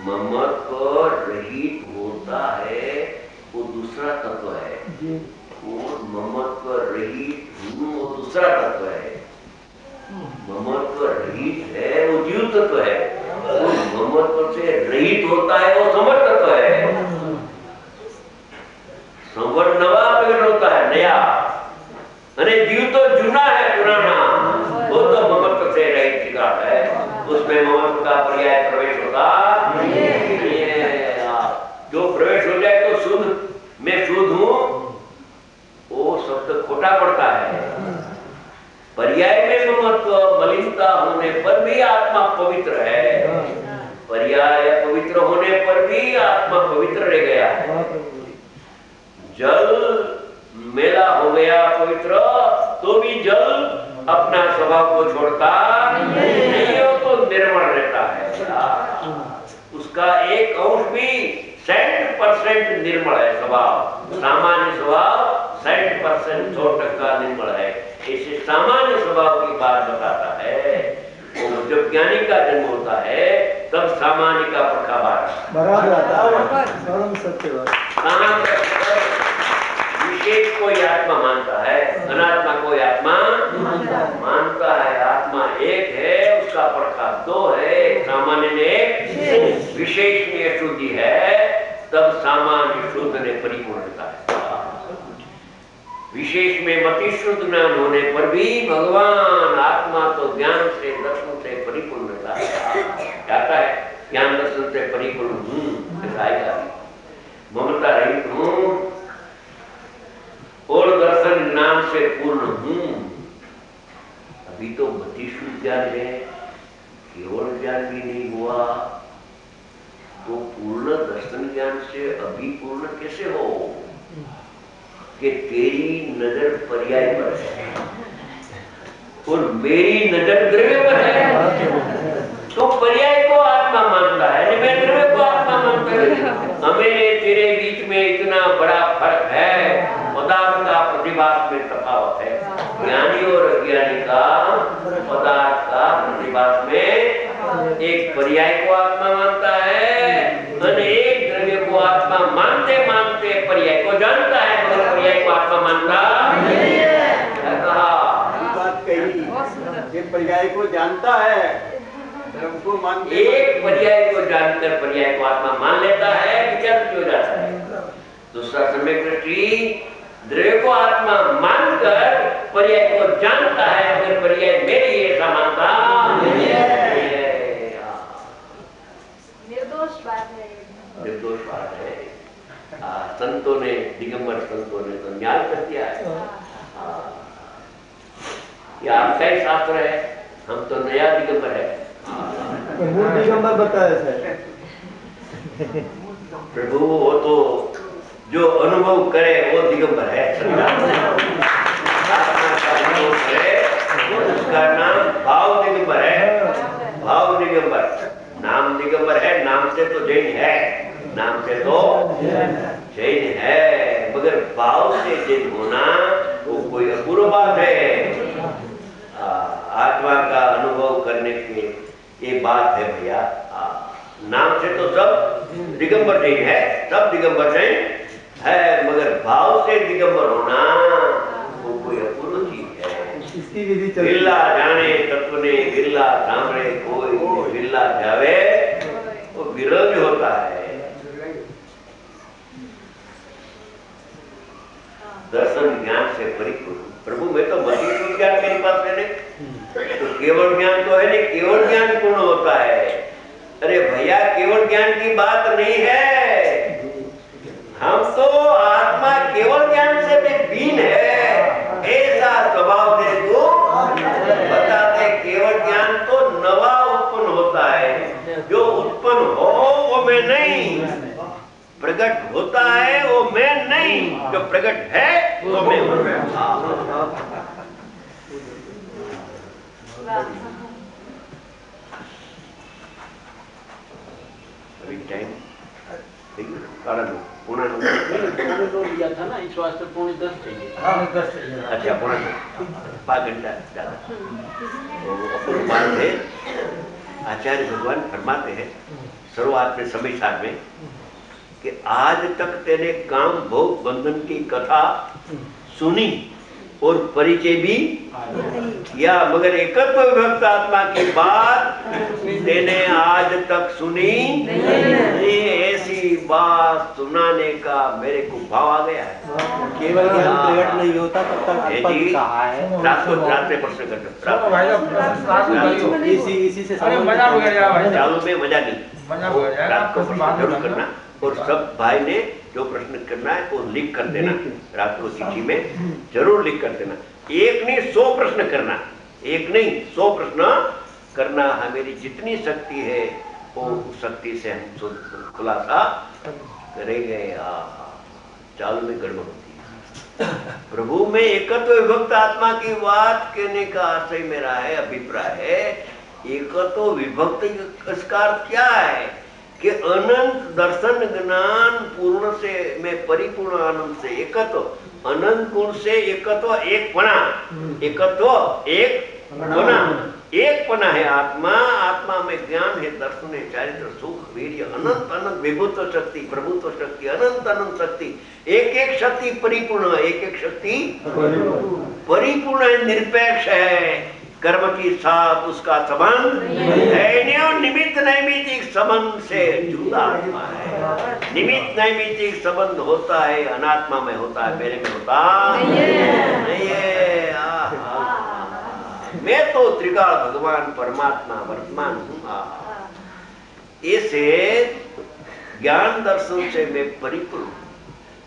ममत्व रहित होता है वो दूसरा तत्व है। वो ममत्व रहित हूँ वो दूसरा तत्व है। ममत्व रहित है वो जीव तत्व है। वो ममत्व से रहित होता है वो समर्थ तत्व है। संवर नवा प्रकट होता है नया, अरे जीव तो जूना है पुराना, वो तो ममत्व से रहित दिखा है। उसमें ममत्व का पर्याय प्रवेश होता जो प्रवेश हो जाए तो शुद्ध, मैं शुद्ध हूँ, वो शब्द खोटा पड़ता है। पर्याय में ममत्व मलिनता होने पर भी आत्मा पवित्र है। पर्याय पवित्र होने पर भी आत्मा पवित्र रह गया है। जल मेला हो गया पवित्र तो भी जल अपना स्वभाव को छोड़ता नहीं हो तो निर्मल रहता है। उसका एक अंश भी 100% निर्मल है स्वभाव। सामान्य स्वभाव 100% 100% निर्मल है। इसे सामान्य स्वभाव की बात बताता है। जब ज्ञानी का जन्म होता है तब सामान्य का प्रभाव विशेष कोई आत्मा मानता है, अनात्मा कोई आत्मा मानता है। आत्मा एक है, उसका प्रकाश दो है, सामान्य में एक, विशेष में अशुद्धि है, तब सामान्य शुद्ध ने परिपूर्णता है। विशेष में मति शुद्ध ज्ञान होने पर भी भगवान आत्मा तो ज्ञान से दर्शन से परिपूर्ण रहता है। जाता है ज्ञान दर्शन से परिपूर्ण हूँ, ममता रहित हूँ और दर्शन ज्ञान से पूर्ण हूँ। अभी तो मति शुद्ध ज्ञान है, केवल ज्ञान भी नहीं हुआ तो पूर्ण दर्शन ज्ञान से अभी पूर्ण कैसे हो कि तेरी नजर पर्याय पर है और मेरी नजर द्रव्य पर है। तो पर्याय को आत्मा मानता है, मैं द्रव्य को आत्मा मानता है। हमें तेरे बीच में इतना बड़ा फर्क है, पदार्थ का प्रतिभास में तफावत है। ज्ञानी और अज्ञानी का पदार्थ का प्रतिभास में एक पर्याय को आत्मा मानता है और एक द्रव्य को आत्मा मानते मानते पर्याय को जानता है, मगर पर्याय को आत्मा मानता नहीं है। बात कही, एक पर्याय को जानता है, धर्म को मानते, एक पर्याय को जानकर पर्याय को आत्मा मान लेता है, विचार हो जाता है। दूसरा सम्यक दृष्टि द्रव्य को आत्मा मानकर पर्याय को जानता है, मगर पर्याय मेरी ऐसा मानता नहीं है। निर्दोष बात है, निर्दोष बात है। संतों ने, दिगंबर संतों ने तो न्याय कर दिया है। ये आपका ही शास्त्र है, हम तो नया दिगंबर है। मूल दिगंबर बताया सर। प्रभु वो तो जो अनुभव करे वो दिगंबर है। उसका नाम भाव दिगंबर है। भाव दिगंबर, नाम दिगंबर है, नाम से तो जैन है, नाम से तो जैन है, मगर भाव से जैन होना वो कोई अपूर्व बात है। आत्मा का अनुभव करने के ये बात है भैया। नाम से तो सब दिगंबर जैन है, सब दिगंबर जैन है, मगर भाव से दिगंबर होना वो कोई अपूर्व चीज है। इसकी विधि बिल्ला जाने तत्व ने बिल्ला सामने कोई बिल्ला जावे, वो विरोध होता है। दर्शन ज्ञान से परिपूर्ण। प्रभु मैं तो मधुर ज्ञान मेरे पास है, तो केवल ज्ञान तो है नहीं, केवल ज्ञान पूर्ण होता है। अरे भैया केवल ज्ञान की बात नहीं है, हम तो आत्मा केवल ज्ञान से भी भिन्न है, ऐसा स्वभाव से तो बताते। केवल ज्ञान तो नवा उत्पन्न होता है, जो उत्पन्न हो वो मैं नहीं, प्रकट होता है वो मैं नहीं, जो प्रकट है वो मैं हूँ। अभी टाइम लिया था ना, इस वास्ते 9:45 चाहिए। अच्छा 9:45, 5 घंटा ज्यादा। तो अपन बात है आचार्य भगवान फरमाते हैं शुरुआत में समय सार में कि आज तक तेरे काम भोग बंधन की कथा सुनी और परिचय भी किया, मगर एकत्व विभक्त आत्मा की बात तेने आज तक सुनी नहीं। ऐसी बात सुनाने का मेरे को भाव आ गया है। केवल ज्ञान प्रकट नहीं होता तब तक आत्मा जी, कहा है। रात में प्रश्न करते इसी से मजा हो गया भाई, चालू में मजा नहीं, मजा हो गया। रात को प्रश्न जरूर करना और सब भाई ने जो प्रश्न करना है वो लिख कर देना, रात को चिट्ठी में जरूर लिख कर देना। एक नहीं 100 प्रश्न करना, एक नहीं 100 प्रश्न करना। मेरी जितनी शक्ति है वो उस शक्ति से हम खुलासा करेंगे। चालू में गड़बड़ होती है। प्रभु में एकत्व विभक्त आत्मा की बात कहने का आशय मेरा है, अभिप्राय है। एकत्व विभक्त इसका अर्थ क्या है कि अनंत दर्शन ज्ञान पूर्ण से में परिपूर्ण आनंद से एकत्व, अनंत गुण से एकत्व, एक पना, एकत्व एक पना, एक पना है आत्मा। आत्मा में ज्ञान है, दर्शन है, चारित्र, सुख, वीर्य, अनंत अनंत विभुत्व शक्ति, प्रभुत्व शक्ति, अनंत अनंत शक्ति, एक एक शक्ति परिपूर्ण, एक एक शक्ति परिपूर्ण है, निरपेक्ष है। कर्म की साथ उसका संबंध है और निमित्त नैमित्तिक संबंध से जुड़ा हुआ है। निमित्त नैमित्तिक संबंध होता है, अनात्मा में होता है, मेरे में होता नहीं है। मैं तो त्रिकाल भगवान परमात्मा वर्तमान हूँ। ऐसे ज्ञान दर्शन से मैं परिपूर्ण।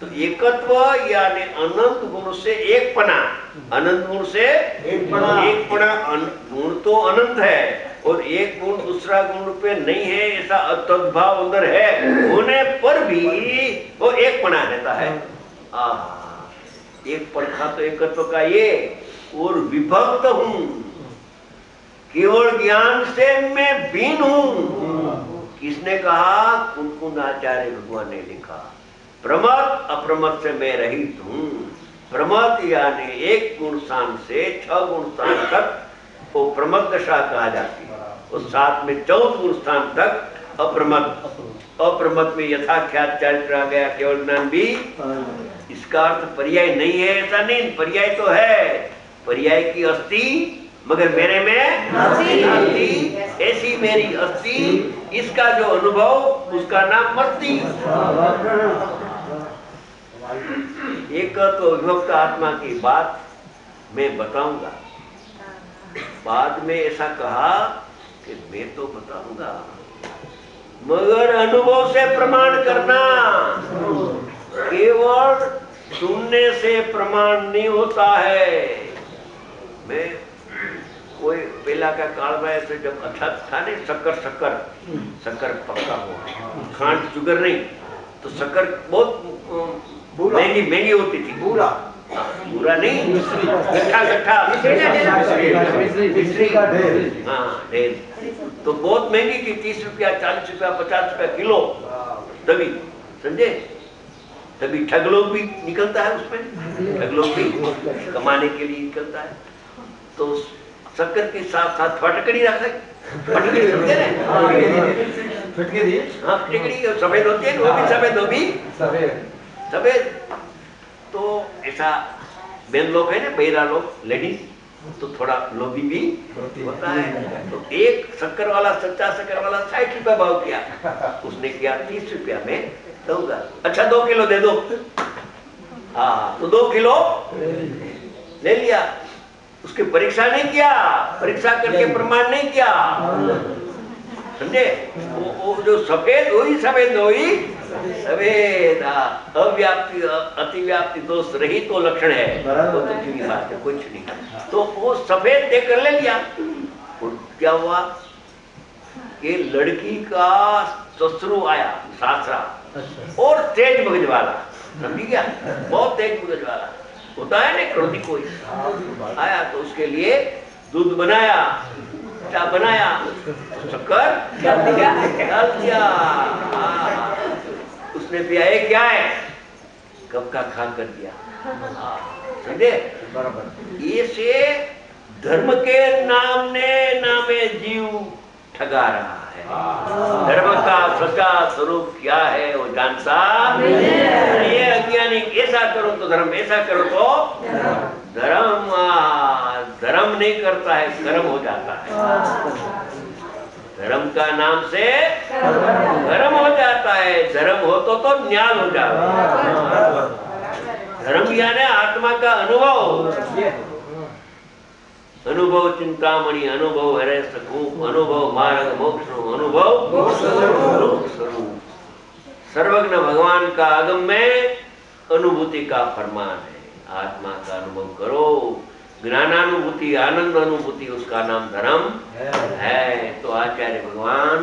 तो एकत्व यानी अनंत गुण से एक पना, अनंत गुण से एक पना, गुण तो अनंत है और एक गुण दूसरा गुण पे नहीं है, ऐसा तद्भाव अंदर है, होने पर भी वो एक पना रहता है। एक परखा तो एकत्व का ये, और विभक्त हूँ, केवल ज्ञान से मैं भिन्न हूँ। किसने कहा? कुंकुंद आचार्य भगवान ने लिखा। प्रमत अप्रमत से मैं रहित हूँ। प्रमत यानी एक गुण स्थान से 6 गुण स्थान तक वो प्रमत दशा कहा जाती है, और साथ में 14 गुण स्थान तक अप्रमत। अप्रमत में यथाख्यात चारित्र आ गया, केवल ज्ञान भी। इसका अर्थ पर्याय नहीं है, ऐसा नहीं, पर्याय तो है। पर्याय की अस्थि मगर मेरे में अस्थि, ऐसी मेरी अस्थि, इसका जो अनुभव उसका नाम मस्ती। एक तो विभक्त आत्मा की बात मैं बताऊंगा, बाद में ऐसा कहा कि मैं तो बताऊंगा मगर अनुभव से प्रमाण करना। केवल सुनने से प्रमाण नहीं होता है। मैं कोई पहला का काल में ऐसे जब अच्छा था नहीं, शक्कर पक्का हुआ, खांड शुगर नहीं, तो शक्कर बहुत महंगी होती थी। पूरा नहीं, गट्ठा हाँ ढेर, तो बहुत महंगी थी, 30 रुपया, 40 रुपया, 50 रुपया किलो। तभी समझे, तभी ठग लोग भी निकलता है उसमें, ठग लोग भी कमाने के लिए निकलता है। तो शक्कर के साथ साथ फटकड़ी रख सकते, फटकड़ी समझे ना, फटकड़ी, हाँ फटकड़ी सफेद होती है, वो भी सफेद, वो भी सफेद। तो ऐसा बेन लोग है ना, बहिरा लोग, लेडीज, तो थोड़ा लोभी भी होता है। तो एक शक्कर वाला, सच्चा शक्कर वाला 60 रुपया भाव किया, उसने किया 30 रुपया में दूंगा। अच्छा 2 किलो दे दो। हाँ, तो 2 किलो ले लिया। उसकी परीक्षा नहीं किया, परीक्षा करके प्रमाण नहीं किया, समझे। वो जो सफेद हुई, सफेद अव्याप्ति अतिव्याप्ति दोष रही तो लक्षण है, तो की बात है, कुछ नहीं। तो वो सफेद देकर ले लिया। क्या हुआ कि लड़की का ससुर आया, सासरा, और तेज मगज वाला, समझ गया, बहुत तेज मगज वाला होता है ना, क्रोधी कोई आया, तो उसके लिए दूध बनाया, क्या बनाया, शक्कर डाल दिया। उसने पिया, ये क्या है, कब का खा कर दिया, समझे। ये से धर्म के नाम ने नामे जीव ठगा रहा है। धर्म का सच्चा स्वरूप क्या है वो जानता नहीं। ये अज्ञानी ऐसा करो तो धर्म, ऐसा करो तो धर्म। धर्म नहीं करता है, कर्म हो जाता है। धर्म का नाम से धर्म हो जाता है। धर्म हो तो न्याल हो जाता है। धर्म यानी आत्मा का अनुभव। अनुभव चिंतामणि, अनुभव हरे सकूप, अनुभव मार्ग मोक्ष, अनुभव स्वरूप। सर्वज्ञ भगवान का आगम में अनुभूति का फरमान है। आत्मा का अनुभव करो। ज्ञानानुभूति, आनंद अनुभूति, उसका नाम धर्म है। तो आचार्य भगवान